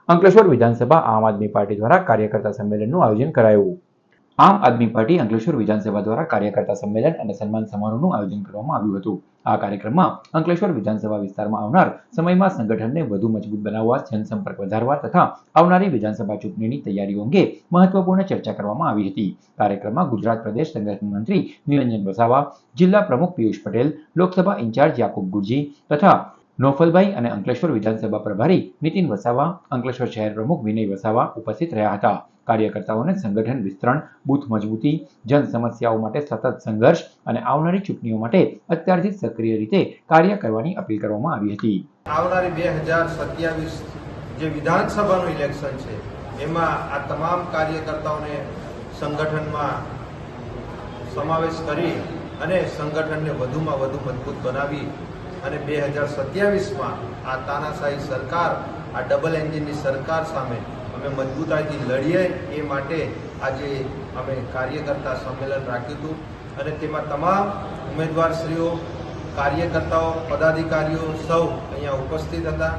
અંકલેશ્વર વિધાનસભા આમ આદમી પાર્ટી દ્વારા કાર્યકર્તા સંમેલનનું આયોજન કરાયું। આમ આદમી પાર્ટી અંકલેશ્વર વિધાનસભા દ્વારા કાર્યકર્તા સંમેલન અને સન્માન સમારોહનું આયોજન કરવામાં આવ્યું હતું। આ કાર્યક્રમમાં અંકલેશ્વર વિધાનસભા વિસ્તારમાં આવનાર સમયમાં સંગઠનને વધુ મજબૂત બનાવવા, જનસંપર્ક વધારવા તથા આવનારી વિધાનસભા ચૂંટણીની તૈયારીઓ અંગે મહત્વપૂર્ણ ચર્ચા કરવામાં આવી હતી। કાર્યક્રમમાં ગુજરાત પ્રદેશ સંગઠન મંત્રી નિરંજન વસાવા, જિલ્લા પ્રમુખ પિયુષ પટેલ, લોકસભા ઇન્ચાર્જ યાકુબ ગુરજી તથા નોફલભાઈ અને અંકલેશ્વર વિધાનસભા પ્રભારી નીતિન વસાવા, અંકલેશ્વર શહેર પ્રમુખ વિનય વસાવા ઉપસ્થિત રહ્યા હતા। કાર્યકર્તાઓને સંગઠન વિસ્તરણ, બૂથ મજબૂતી, જન સમસ્યાઓ માટે સતત સંઘર્ષ અને આવનારી ચૂંટણીઓ માટે અત્યારથી સક્રિય રીતે કાર્ય કરવાની અપીલ કરવામાં આવી હતી। આવનારી 2027 જે વિધાનસભાનું ઇલેક્શન છે એમાં આ તમામ કાર્યકર્તાઓને સંગઠનમાં સમાવેશ કરી અને સંગઠનને વધુમાં વધુ મજબૂત બનાવી અને 2027માં આ તાનાશાહી સરકાર, આ ડબલ એન્જિનની સરકાર સામે અમે મજબૂતાઈથી લડીએ એ માટે આજે અમે કાર્યકર્તા સંમેલન રાખ્યું હતું અને તેમાં તમામ ઉમેદવારશ્રીઓ, કાર્યકર્તાઓ, પદાધિકારીઓ સૌ અહીંયા ઉપસ્થિત હતા।